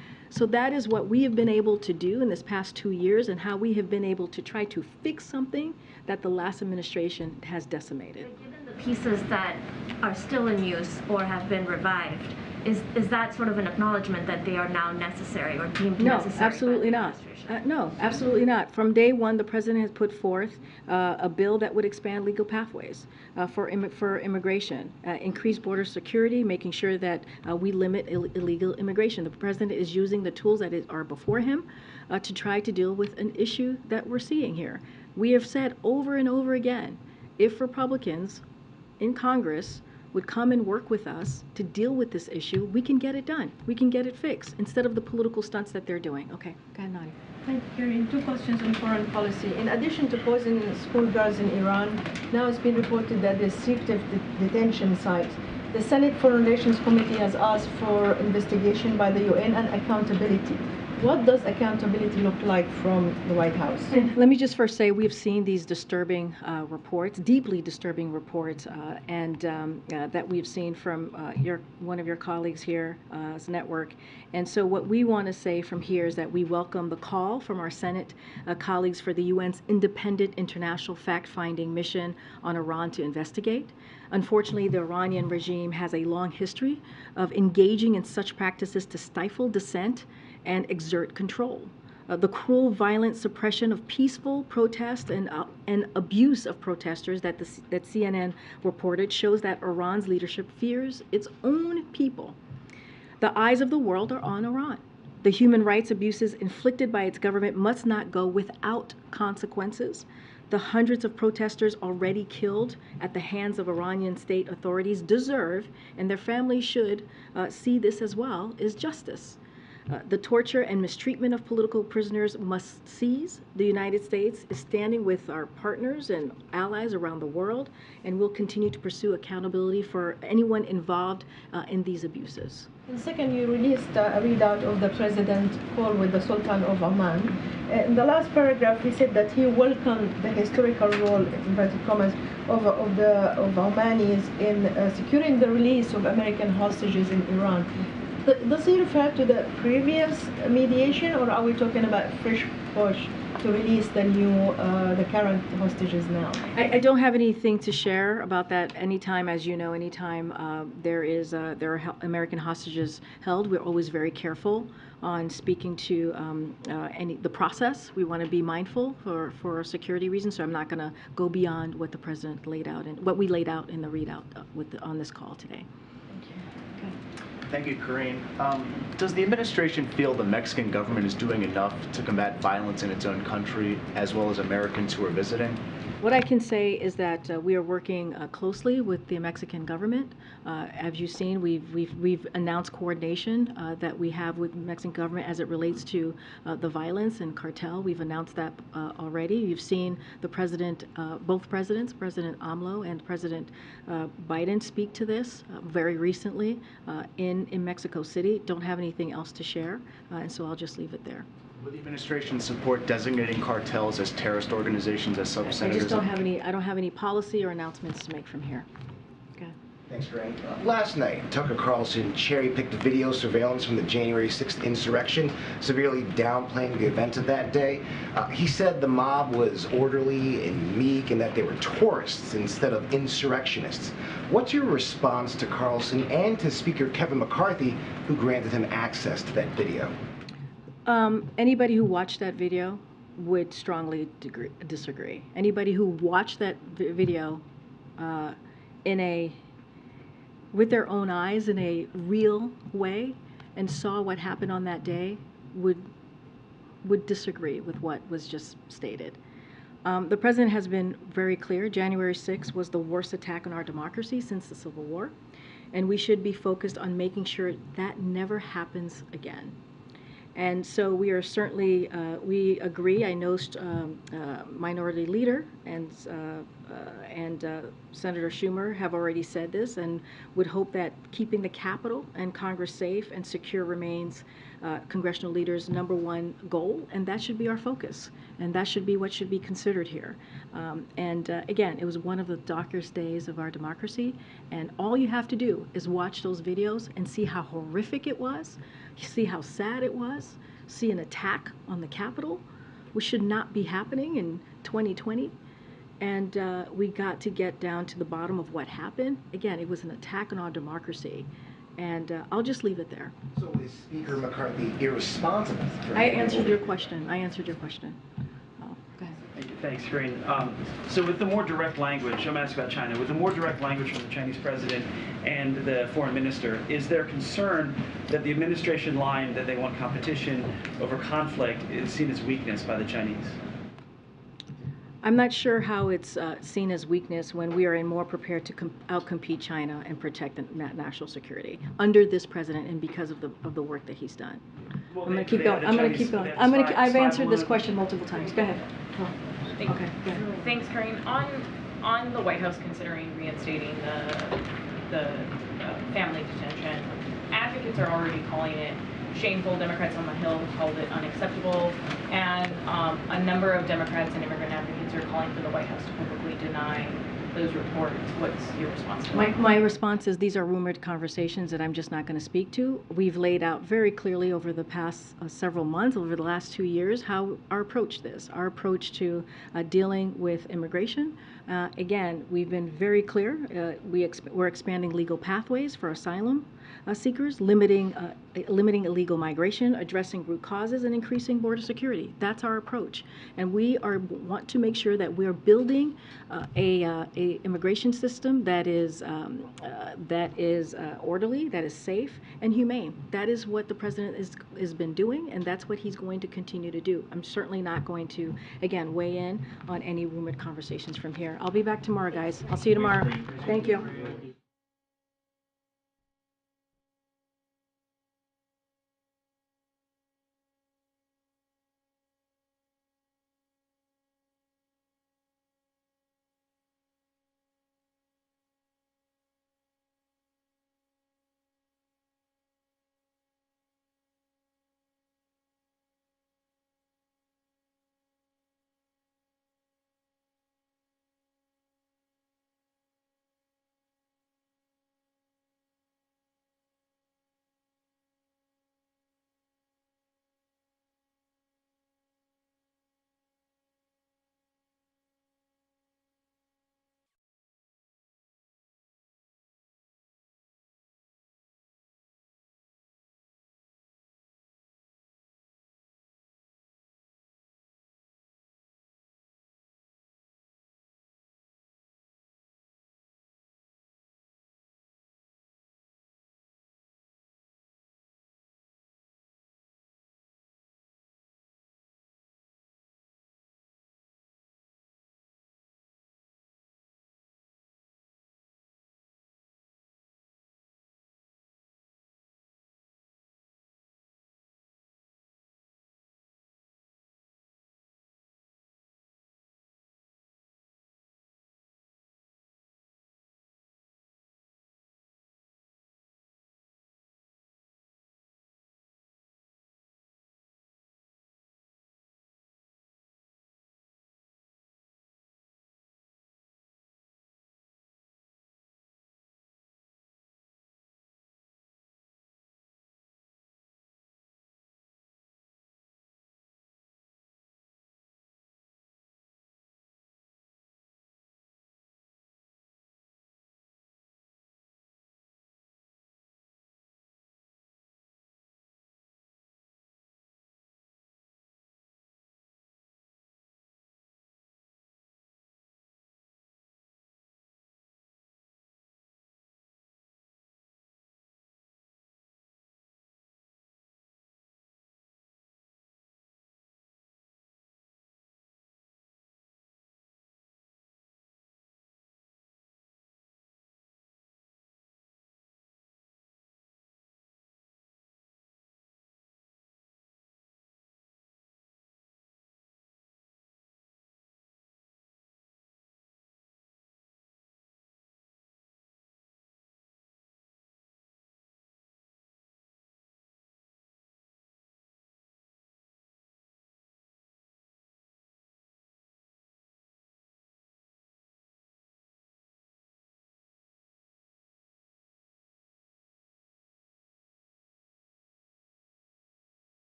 what we have been able to do in this past 2 years, and how we have been able to try to fix something that the last administration has decimated. Pieces that are still in use or have been revived, is that sort of an acknowledgement that they are now necessary or deemed necessary? No, absolutely not. No, absolutely not. From day one, the president has put forth a bill that would expand legal pathways for immigration, increase border security, making sure that we limit illegal immigration. The president is using the tools that are before him to try to deal with an issue that we're seeing here. We have said over and over again, if Republicans in Congress would come and work with us to deal with this issue, we can get it done. We can get it fixed instead of the political stunts that they're doing. Okay, go ahead, Nadia. Thank you, Karine. 2 questions on foreign policy. In addition to poisoning schoolgirls in Iran, now it's been reported that there's secretive detention sites. The Senate Foreign Relations Committee has asked for investigation by the UN and accountability. What does accountability look like from the White House? Let me just first say we've seen these disturbing reports, deeply disturbing reports, that we've seen from one of your colleagues here's network. And so what we want to say from here is that we welcome the call from our Senate colleagues for the UN's independent international fact-finding mission on Iran to investigate. Unfortunately, the Iranian regime has a long history of engaging in such practices to stifle dissent and exert control. The cruel, violent suppression of peaceful protest and abuse of protesters that CNN reported shows that Iran's leadership fears its own people. The eyes of the world are on Iran. The human rights abuses inflicted by its government must not go without consequences. The hundreds of protesters already killed at the hands of Iranian state authorities deserve, and their families should see this as well, is justice. The torture and mistreatment of political prisoners must cease. The United States is standing with our partners and allies around the world, and will continue to pursue accountability for anyone involved in these abuses. And second, you released a readout of the president's call with the Sultan of Oman. In the last paragraph, he said that he welcomed the historical role, inverted commas, of Omanis in securing the release of American hostages in Iran. Does he refer to the previous mediation, or are we talking about fresh push to release the current hostages now? I don't have anything to share about that. Anytime, as you know, there are American hostages held, we're always very careful on speaking to the process. We want to be mindful for security reasons, so I'm not going to go beyond what the president laid out and what we laid out in the readout on this call today. Thank you, Karine. Does the administration feel the Mexican government is doing enough to combat violence in its own country, as well as Americans who are visiting? What I can say is that we are working closely with the Mexican government. As you've seen, we've announced coordination that we have with the Mexican government as it relates to the violence and cartel. We've announced that already. You've seen the president, both presidents, President AMLO and President Biden, speak to this very recently in Mexico City. Don't have anything else to share, and so I'll just leave it there. Will the administration support designating cartels as terrorist organizations, as some senators? I don't have any policy or announcements to make from here. Okay. Thanks, Grant. Last night, Tucker Carlson cherry-picked video surveillance from the January 6th insurrection, severely downplaying the events of that day. He said the mob was orderly and meek and that they were tourists instead of insurrectionists. What's your response to Carlson and to Speaker Kevin McCarthy, who granted him access to that video? Anybody who watched that video would strongly disagree. Anybody who watched that video with their own eyes in a real way and saw what happened on that day would disagree with what was just stated. The president has been very clear. January 6th was the worst attack on our democracy since the Civil War, and we should be focused on making sure that never happens again. And so we are certainly, we agree. I know Minority Leader and Senator Schumer have already said this and would hope that keeping the Capitol and Congress safe and secure remains congressional leaders' #1 goal, and that should be our focus. And that should be what should be considered here. Again, it was one of the darkest days of our democracy, and all you have to do is watch those videos and see how horrific it was, see how sad it was, see an attack on the Capitol, which should not be happening in 2020. And we got to get down to the bottom of what happened. Again, it was an attack on our democracy. And I'll just leave it there. So is Speaker McCarthy irresponsible? I answered your question. I answered your question. Oh, go ahead. Thanks, Karine. So with the more direct language, I'm asking about China, with the more direct language from the Chinese president and the foreign minister, is there concern that the administration line that they want competition over conflict is seen as weakness by the Chinese? I'm not sure how it's seen as weakness when we are more prepared to outcompete China and protect the national security under this president and because of the work that he's done. Well, I'm going to keep going. I'm going to keep going. I've answered this question multiple times. Go ahead. Thank Okay. Go ahead. Thanks, Karine. On the White House considering reinstating the family detention, advocates are already calling it shameful. Democrats on the Hill have called it unacceptable, and a number of Democrats and immigrant advocates are calling for the White House to publicly deny those reports. What's your response to that? My response is these are rumored conversations that I'm just not going to speak to. We've laid out very clearly over the past several months, over the last 2 years, how our approach to dealing with immigration. Again, we've been very clear. We're expanding legal pathways for asylum seekers, limiting illegal migration, addressing root causes, and increasing border security. That's our approach, and we want to make sure that we are building a immigration system that is orderly, that is safe, and humane. That is what the president has been doing, and that's what he's going to continue to do. I'm certainly not going to, again, weigh in on any rumored conversations from here. I'll be back tomorrow, guys. I'll see you tomorrow. Thank you.